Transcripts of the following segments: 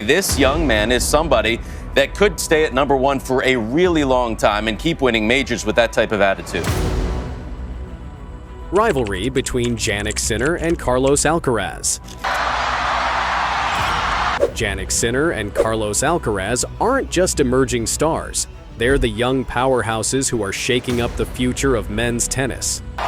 this young man is somebody that could stay at number one for a really long time and keep winning majors with that type of attitude. Rivalry between Jannik Sinner and Carlos Alcaraz. Jannik Sinner and Carlos Alcaraz aren't just emerging stars. They're the young powerhouses who are shaking up the future of men's tennis. 6-4,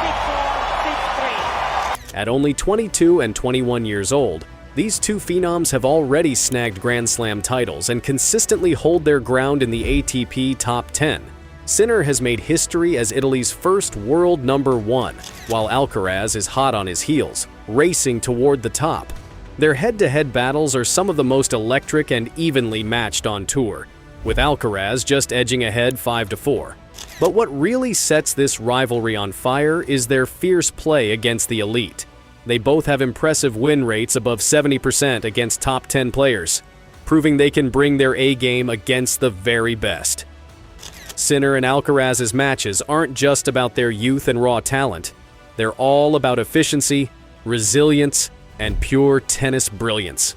6-3. At only 22 and 21 years old, these two phenoms have already snagged Grand Slam titles and consistently hold their ground in the ATP Top 10. Sinner has made history as Italy's first world number one, while Alcaraz is hot on his heels, racing toward the top. Their head-to-head battles are some of the most electric and evenly matched on tour, with Alcaraz just edging ahead 5-4. But what really sets this rivalry on fire is their fierce play against the elite. They both have impressive win rates above 70% against top 10 players, proving they can bring their A-game against the very best. Sinner and Alcaraz's matches aren't just about their youth and raw talent. They're all about efficiency, resilience, and pure tennis brilliance.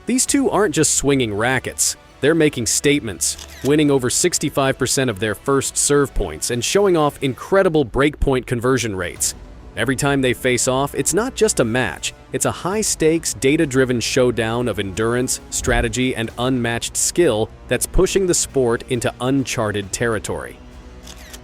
These two aren't just swinging rackets. They're making statements, winning over 65% of their first serve points and showing off incredible breakpoint conversion rates. Every time they face off, it's not just a match. It's a high-stakes, data-driven showdown of endurance, strategy, and unmatched skill that's pushing the sport into uncharted territory.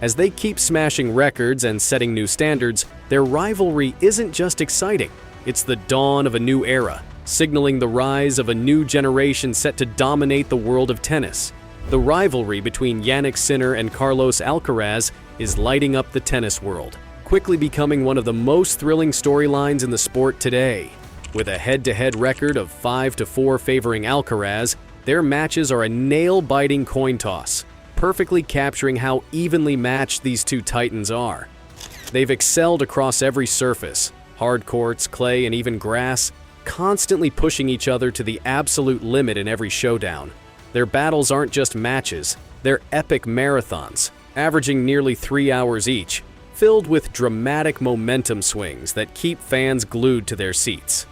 As they keep smashing records and setting new standards, their rivalry isn't just exciting. It's the dawn of a new era, signaling the rise of a new generation set to dominate the world of tennis. The rivalry between Jannik Sinner and Carlos Alcaraz is lighting up the tennis world, quickly becoming one of the most thrilling storylines in the sport today. With a head-to-head record of 5-4 favoring Alcaraz, their matches are a nail-biting coin toss, perfectly capturing how evenly matched these two titans are. They've excelled across every surface, hard courts, clay, and even grass, constantly pushing each other to the absolute limit in every showdown. Their battles aren't just matches, they're epic marathons, averaging nearly 3 hours each, filled with dramatic momentum swings that keep fans glued to their seats.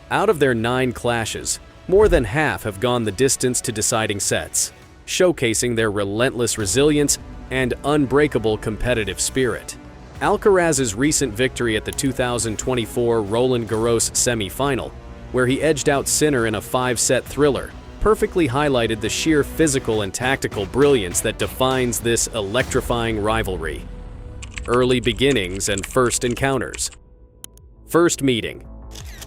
Out of their 9 clashes, more than half have gone the distance to deciding sets, showcasing their relentless resilience and unbreakable competitive spirit. Alcaraz's recent victory at the 2024 Roland Garros semi-final, where he edged out Sinner in a 5-set thriller, perfectly highlighted the sheer physical and tactical brilliance that defines this electrifying rivalry. Early beginnings and first encounters. First meeting.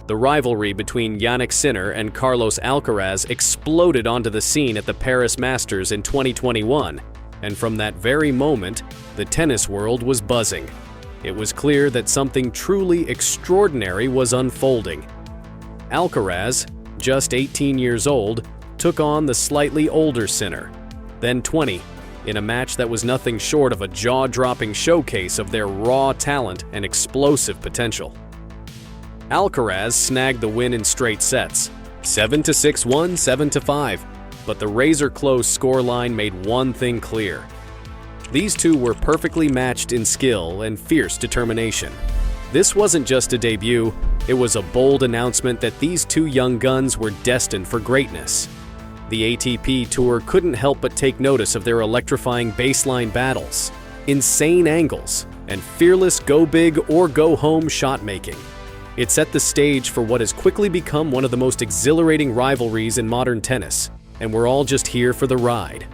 The rivalry between Jannik Sinner and Carlos Alcaraz exploded onto the scene at the Paris Masters in 2021, and from that very moment, the tennis world was buzzing. It was clear that something truly extraordinary was unfolding. Alcaraz, just 18 years old, took on the slightly older Sinner, then 20, in a match that was nothing short of a jaw-dropping showcase of their raw talent and explosive potential. Alcaraz snagged the win in straight sets, 7-6-1, 7-5, but the razor-close scoreline made one thing clear. These two were perfectly matched in skill and fierce determination. This wasn't just a debut, it was a bold announcement that these two young guns were destined for greatness. The ATP Tour couldn't help but take notice of their electrifying baseline battles, insane angles, and fearless go-big or go-home shot-making. It set the stage for what has quickly become one of the most exhilarating rivalries in modern tennis, and we're all just here for the ride.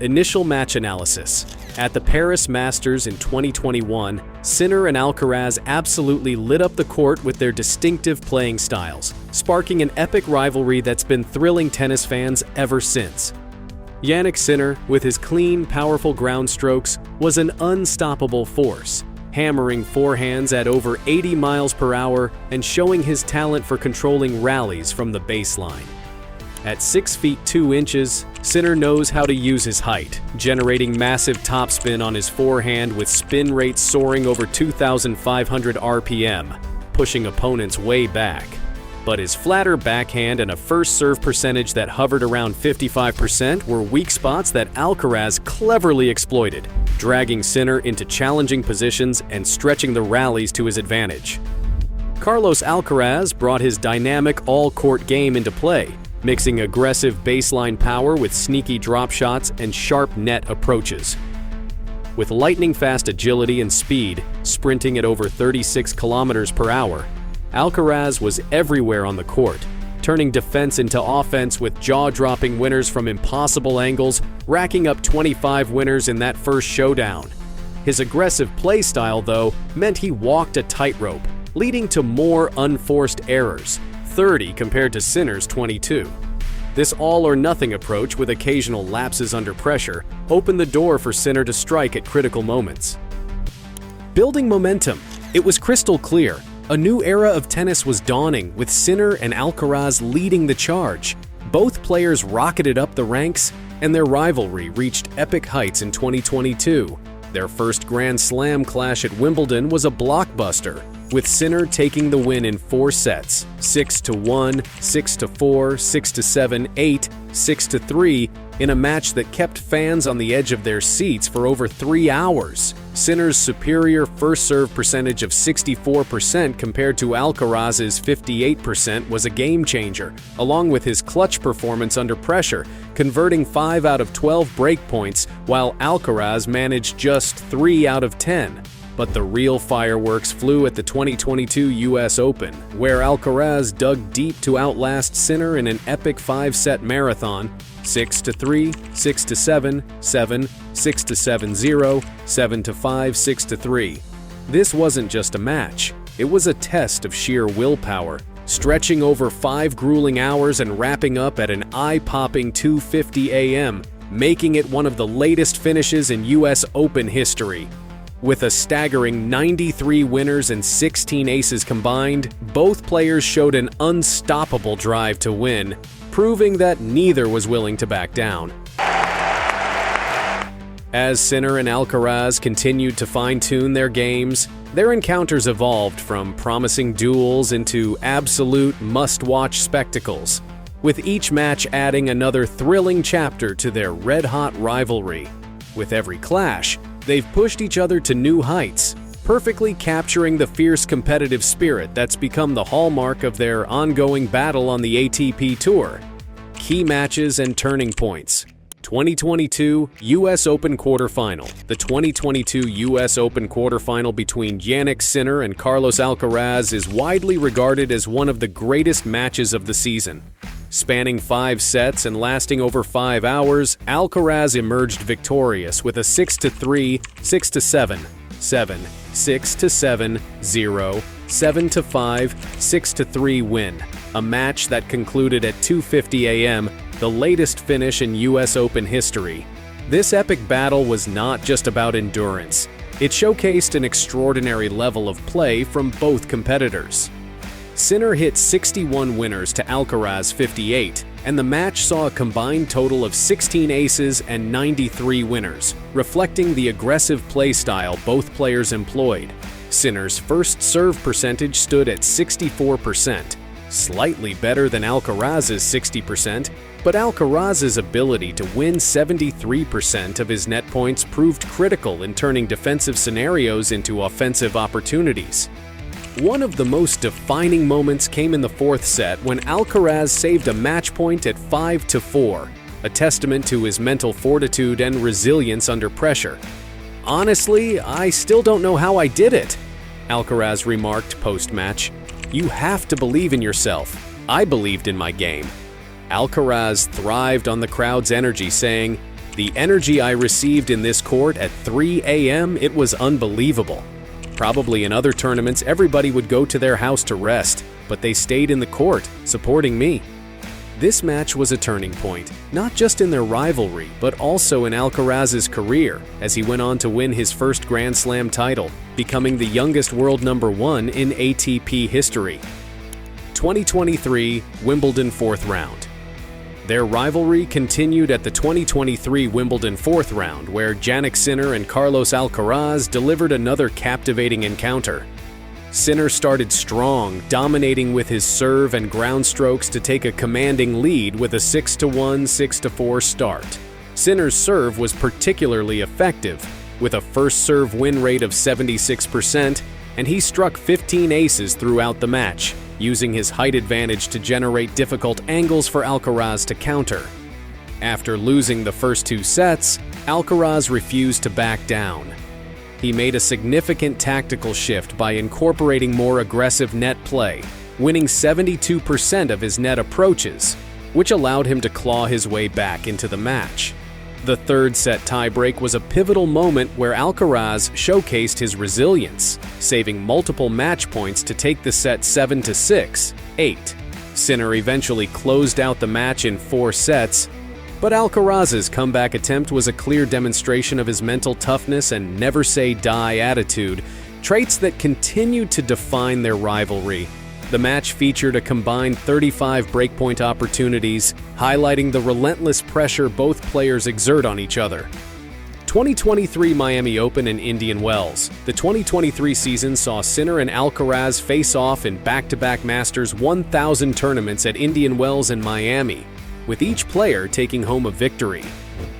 Initial match analysis. At the Paris Masters in 2021, Sinner and Alcaraz absolutely lit up the court with their distinctive playing styles, sparking an epic rivalry that's been thrilling tennis fans ever since. Jannik Sinner, with his clean, powerful ground strokes, was an unstoppable force, hammering forehands at over 80 miles per hour and showing his talent for controlling rallies from the baseline. At 6 feet 2 inches, Sinner knows how to use his height, generating massive topspin on his forehand with spin rates soaring over 2,500 RPM, pushing opponents way back. But his flatter backhand and a first serve percentage that hovered around 55% were weak spots that Alcaraz cleverly exploited, dragging Sinner into challenging positions and stretching the rallies to his advantage. Carlos Alcaraz brought his dynamic all-court game into play, mixing aggressive baseline power with sneaky drop shots and sharp net approaches. With lightning-fast agility and speed, sprinting at over 36 kilometers per hour, Alcaraz was everywhere on the court, turning defense into offense with jaw-dropping winners from impossible angles, racking up 25 winners in that first showdown. His aggressive play style, though, meant he walked a tightrope, leading to more unforced errors, 30 compared to Sinner's 22. This all-or-nothing approach, with occasional lapses under pressure, opened the door for Sinner to strike at critical moments. Building momentum, it was crystal clear. A new era of tennis was dawning, with Sinner and Alcaraz leading the charge. Both players rocketed up the ranks, and their rivalry reached epic heights in 2022. Their first Grand Slam clash at Wimbledon was a blockbuster, with Sinner taking the win in 4 sets, 6-1, 6-4, 6-7, 8, 6-3, in a match that kept fans on the edge of their seats for over 3 hours. Sinner's superior first serve percentage of 64% compared to Alcaraz's 58% was a game changer, along with his clutch performance under pressure, converting 5 out of 12 break points, while Alcaraz managed just 3 out of 10. But the real fireworks flew at the 2022 US Open, where Alcaraz dug deep to outlast Sinner in an epic 5-set marathon, 6-3, 6-7, 7, 6-7, 0, 7-5, 6-3. This wasn't just a match, it was a test of sheer willpower, stretching over 5 grueling hours and wrapping up at an eye-popping 2:50 a.m., making it one of the latest finishes in US Open history. With a staggering 93 winners and 16 aces combined, both players showed an unstoppable drive to win, proving that neither was willing to back down. As Sinner and Alcaraz continued to fine-tune their games, their encounters evolved from promising duels into absolute must-watch spectacles, with each match adding another thrilling chapter to their red-hot rivalry. With every clash, they've pushed each other to new heights, perfectly capturing the fierce competitive spirit that's become the hallmark of their ongoing battle on the ATP Tour. Key matches and turning points. 2022 US Open Quarterfinal. The 2022 US Open Quarterfinal between Jannik Sinner and Carlos Alcaraz is widely regarded as one of the greatest matches of the season. Spanning 5 sets and lasting over 5 hours, Alcaraz emerged victorious with a 6-3, 6-7, 7, 6-7, 0, 7-5, 6-3 win, a match that concluded at 2:50 a.m., the latest finish in US Open history. This epic battle was not just about endurance. It showcased an extraordinary level of play from both competitors. Sinner hit 61 winners to Alcaraz 58, and the match saw a combined total of 16 aces and 93 winners, reflecting the aggressive play style both players employed. Sinner's first serve percentage stood at 64%, slightly better than Alcaraz's 60%, but Alcaraz's ability to win 73% of his net points proved critical in turning defensive scenarios into offensive opportunities. One of the most defining moments came in the 4th set when Alcaraz saved a match point at 5-4, a testament to his mental fortitude and resilience under pressure. "Honestly, I still don't know how I did it," Alcaraz remarked post-match. "You have to believe in yourself. I believed in my game." Alcaraz thrived on the crowd's energy, saying, "The energy I received in this court at 3 a.m., it was unbelievable. Probably in other tournaments, everybody would go to their house to rest, but they stayed in the court, supporting me." This match was a turning point, not just in their rivalry, but also in Alcaraz's career, as he went on to win his first Grand Slam title, becoming the youngest world #1 in ATP history. 2023 Wimbledon 4th round. Their rivalry continued at the 2023 Wimbledon 4th round, where Jannik Sinner and Carlos Alcaraz delivered another captivating encounter. Sinner started strong, dominating with his serve and ground strokes to take a commanding lead with a 6-1, 6-4 start. Sinner's serve was particularly effective, with a first serve win rate of 76%, and he struck 15 aces throughout the match, using his height advantage to generate difficult angles for Alcaraz to counter. After losing the first 2 sets, Alcaraz refused to back down. He made a significant tactical shift by incorporating more aggressive net play, winning 72% of his net approaches, which allowed him to claw his way back into the match. The third set tiebreak was a pivotal moment where Alcaraz showcased his resilience, saving multiple match points to take the set 7-6, 8. Sinner eventually closed out the match in 4 sets, but Alcaraz's comeback attempt was a clear demonstration of his mental toughness and never-say-die attitude, traits that continued to define their rivalry. The match featured a combined 35 breakpoint opportunities, highlighting the relentless pressure both players exert on each other. 2023 Miami Open and Indian Wells. The 2023 season saw Sinner and Alcaraz face off in back-to-back Masters 1000 tournaments at Indian Wells and Miami, with each player taking home a victory.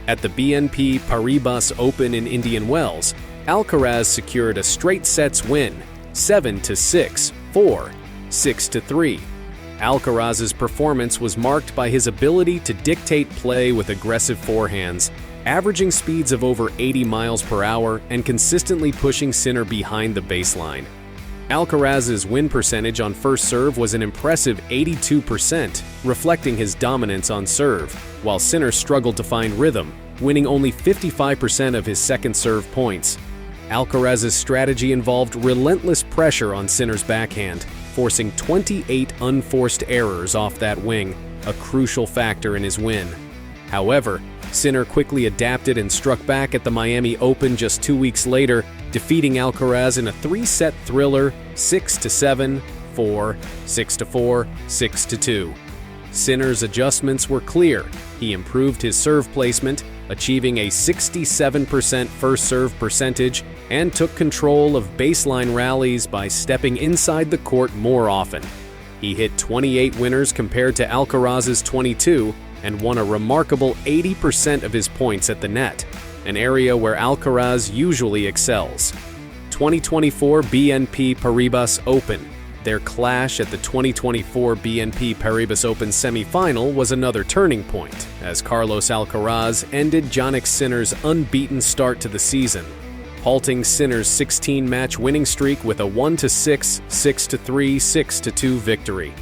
At the BNP Paribas Open in Indian Wells, Alcaraz secured a straight sets win, 7-6, 4, 6-3. Alcaraz's performance was marked by his ability to dictate play with aggressive forehands, averaging speeds of over 80 miles per hour and consistently pushing Sinner behind the baseline. Alcaraz's win percentage on first serve was an impressive 82%, reflecting his dominance on serve, while Sinner struggled to find rhythm, winning only 55% of his second serve points. Alcaraz's strategy involved relentless pressure on Sinner's backhand, forcing 28 unforced errors off that wing, a crucial factor in his win. However, Sinner quickly adapted and struck back at the Miami Open just 2 weeks later, defeating Alcaraz in a 3-set thriller, 6-7, 4, 6-4, 6-2. Sinner's adjustments were clear. He improved his serve placement, achieving a 67% first serve percentage, and took control of baseline rallies by stepping inside the court more often. He hit 28 winners compared to Alcaraz's 22 and won a remarkable 80% of his points at the net, an area where Alcaraz usually excels. 2024 BNP Paribas Open. Their clash at the 2024 BNP Paribas Open semifinal was another turning point, as Carlos Alcaraz ended Jannik Sinner's unbeaten start to the season, halting Sinner's 16-match winning streak with a 1-6, 6-3, 6-2 victory.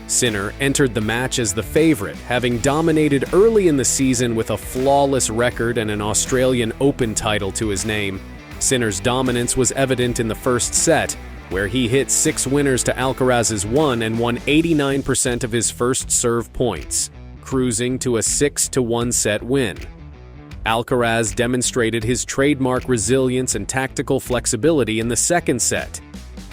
Sinner entered the match as the favorite, having dominated early in the season with a flawless record and an Australian Open title to his name. Sinner's dominance was evident in the first set, where he hit 6 winners to Alcaraz's 1 and won 89% of his first serve points, cruising to a 6-1 set win. Alcaraz demonstrated his trademark resilience and tactical flexibility in the second set.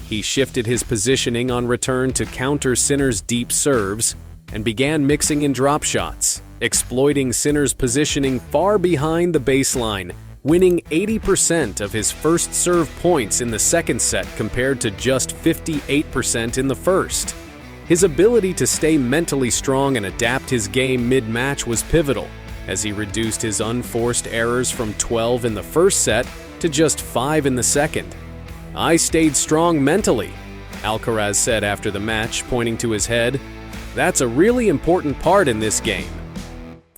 He shifted his positioning on return to counter Sinner's deep serves and began mixing in drop shots, exploiting Sinner's positioning far behind the baseline, winning 80% of his first serve points in the second set compared to just 58% in the first. His ability to stay mentally strong and adapt his game mid-match was pivotal, as he reduced his unforced errors from 12 in the first set to just 5 in the second. "I stayed strong mentally," Alcaraz said after the match, pointing to his head. "That's a really important part in this game."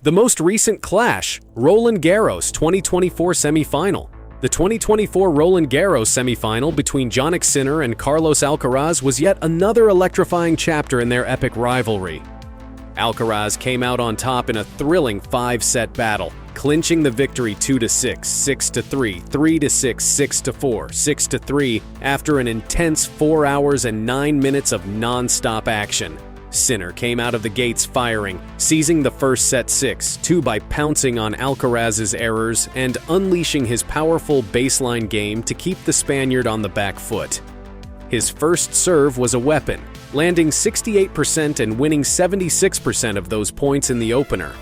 The most recent clash, Roland Garros 2024 semifinal. The 2024 Roland Garros semifinal between Jannik Sinner and Carlos Alcaraz was yet another electrifying chapter in their epic rivalry. Alcaraz came out on top in a thrilling 5-set battle, clinching the victory 2-6, 6-3, 3-6, 6-4, 6-3 after an intense 4 hours and 9 minutes of non-stop action. Sinner came out of the gates firing, seizing the first set 6-2 by pouncing on Alcaraz's errors and unleashing his powerful baseline game to keep the Spaniard on the back foot. His first serve was a weapon, landing 68% and winning 76% of those points in the opener.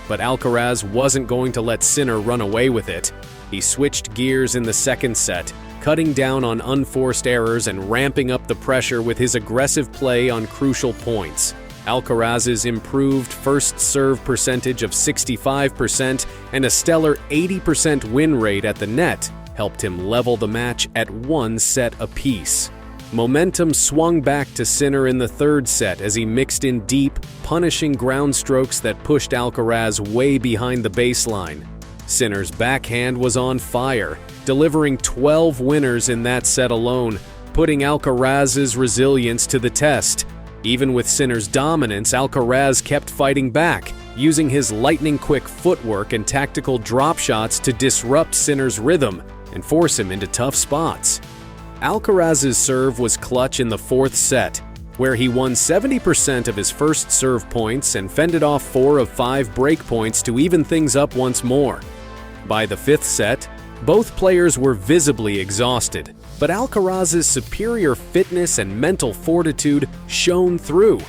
But Alcaraz wasn't going to let Sinner run away with it. He switched gears in the second set, cutting down on unforced errors and ramping up the pressure with his aggressive play on crucial points. Alcaraz's improved first serve percentage of 65% and a stellar 80% win rate at the net helped him level the match at 1 set apiece. Momentum swung back to Sinner in the third set as he mixed in deep, punishing ground strokes that pushed Alcaraz way behind the baseline. Sinner's backhand was on fire, delivering 12 winners in that set alone, putting Alcaraz's resilience to the test. Even with Sinner's dominance, Alcaraz kept fighting back, using his lightning-quick footwork and tactical drop shots to disrupt Sinner's rhythm and force him into tough spots. Alcaraz's serve was clutch in the fourth set, where he won 70% of his first serve points and fended off 4 of 5 break points to even things up once more. By the fifth set, both players were visibly exhausted, but Alcaraz's superior fitness and mental fortitude shone through.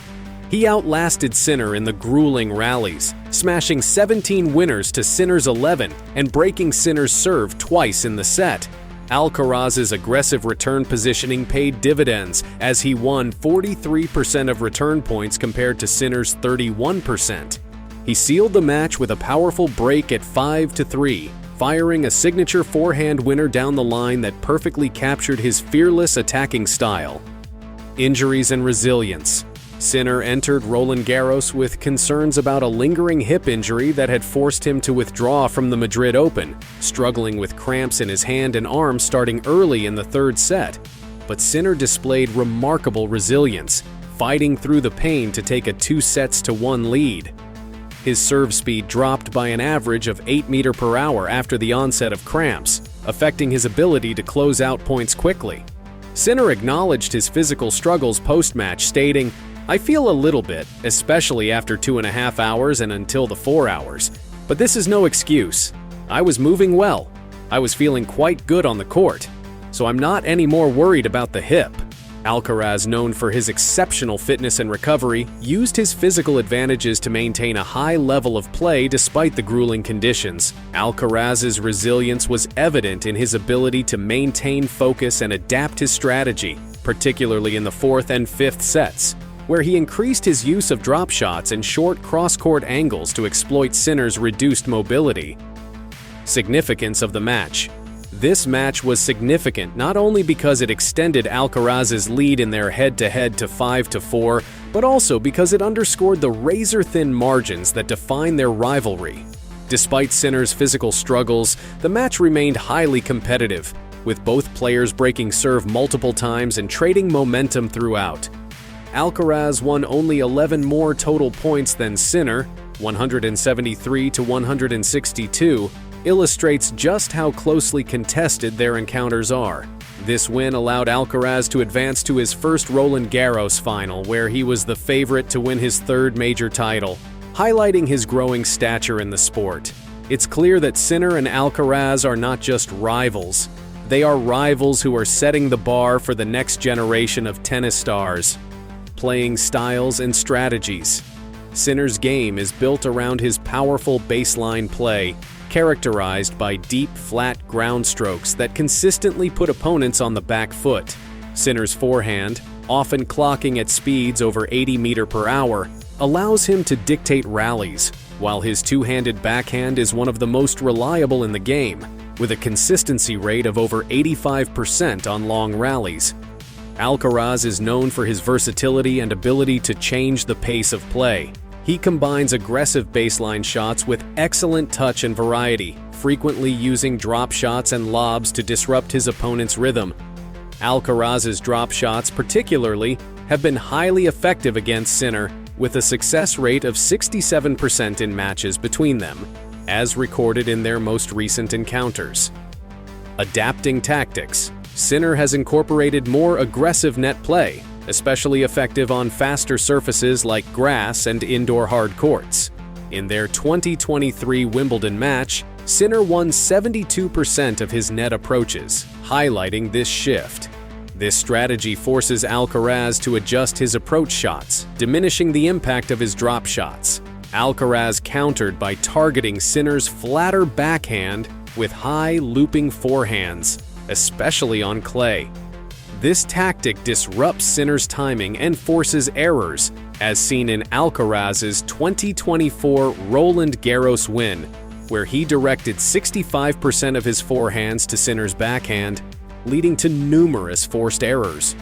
He outlasted Sinner in the grueling rallies, smashing 17 winners to Sinner's 11 and breaking Sinner's serve twice in the set. Alcaraz's aggressive return positioning paid dividends as he won 43% of return points compared to Sinner's 31%. He sealed the match with a powerful break at 5-3, firing a signature forehand winner down the line that perfectly captured his fearless attacking style. Injuries and resilience. Sinner entered Roland Garros with concerns about a lingering hip injury that had forced him to withdraw from the Madrid Open, struggling with cramps in his hand and arm starting early in the third set. But Sinner displayed remarkable resilience, fighting through the pain to take a 2-1 lead. His serve speed dropped by an average of 8 meters per hour after the onset of cramps, affecting his ability to close out points quickly. Sinner acknowledged his physical struggles post-match, stating, "I feel a little bit, especially after 2.5 hours and until the 4 hours. But this is no excuse. I was moving well. I was feeling quite good on the court. So I'm not any more worried about the hip." Alcaraz, known for his exceptional fitness and recovery, used his physical advantages to maintain a high level of play despite the grueling conditions. Alcaraz's resilience was evident in his ability to maintain focus and adapt his strategy, particularly in the fourth and fifth sets, where he increased his use of drop shots and short cross-court angles to exploit Sinner's reduced mobility. Significance of the match. This match was significant not only because it extended Alcaraz's lead in their head-to-head to 5-4, but also because it underscored the razor-thin margins that define their rivalry. Despite Sinner's physical struggles, the match remained highly competitive, with both players breaking serve multiple times and trading momentum throughout. Alcaraz won only 11 more total points than Sinner, 173-162, illustrates just how closely contested their encounters are. This win allowed Alcaraz to advance to his first Roland Garros final, where he was the favorite to win his third major title, highlighting his growing stature in the sport. It's clear that Sinner and Alcaraz are not just rivals. They are rivals who are setting the bar for the next generation of tennis stars. Playing styles and strategies. Sinner's game is built around his powerful baseline play, characterized by deep, flat ground strokes that consistently put opponents on the back foot. Sinner's forehand, often clocking at speeds over 80 meters per hour, allows him to dictate rallies, while his two-handed backhand is one of the most reliable in the game, with a consistency rate of over 85% on long rallies. Alcaraz is known for his versatility and ability to change the pace of play. He combines aggressive baseline shots with excellent touch and variety, frequently using drop shots and lobs to disrupt his opponent's rhythm. Alcaraz's drop shots, particularly, have been highly effective against Sinner, with a success rate of 67% in matches between them, as recorded in their most recent encounters. Adapting tactics. Sinner has incorporated more aggressive net play, especially effective on faster surfaces like grass and indoor hard courts. In their 2023 Wimbledon match, Sinner won 72% of his net approaches, highlighting this shift. This strategy forces Alcaraz to adjust his approach shots, diminishing the impact of his drop shots. Alcaraz countered by targeting Sinner's flatter backhand with high looping forehands, especially on clay. This tactic disrupts Sinner's timing and forces errors, as seen in Alcaraz's 2024 Roland Garros win, where he directed 65% of his forehands to Sinner's backhand, leading to numerous forced errors.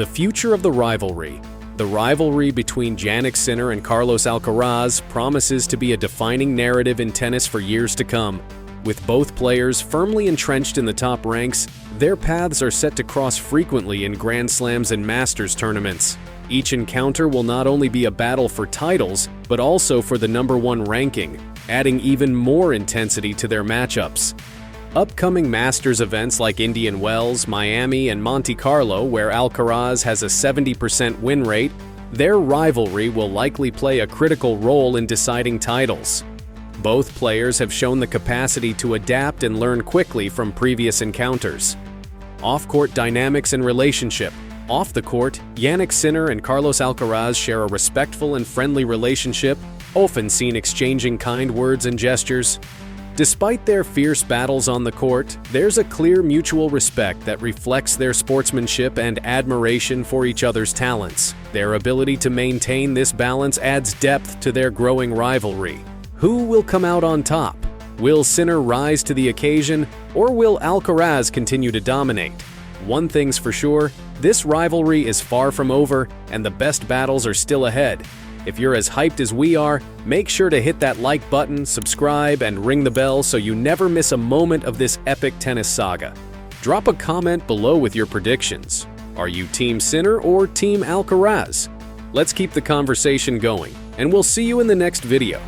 The future of the rivalry. The rivalry between Jannik Sinner and Carlos Alcaraz promises to be a defining narrative in tennis for years to come. With both players firmly entrenched in the top ranks, their paths are set to cross frequently in Grand Slams and Masters tournaments. Each encounter will not only be a battle for titles, but also for the #1 ranking, adding even more intensity to their matchups. Upcoming Masters events like Indian Wells, Miami, and Monte Carlo, where Alcaraz has a 70% win rate, their rivalry will likely play a critical role in deciding titles. Both players have shown the capacity to adapt and learn quickly from previous encounters. Off-court dynamics and relationship. Off the court, Jannik Sinner and Carlos Alcaraz share a respectful and friendly relationship, often seen exchanging kind words and gestures. Despite their fierce battles on the court, there's a clear mutual respect that reflects their sportsmanship and admiration for each other's talents. Their ability to maintain this balance adds depth to their growing rivalry. Who will come out on top? Will Sinner rise to the occasion, or will Alcaraz continue to dominate? One thing's for sure, this rivalry is far from over, and the best battles are still ahead. If you're as hyped as we are, make sure to hit that like button, subscribe, and ring the bell so you never miss a moment of this epic tennis saga. Drop a comment below with your predictions. Are you Team Sinner or Team Alcaraz? Let's keep the conversation going, and we'll see you in the next video.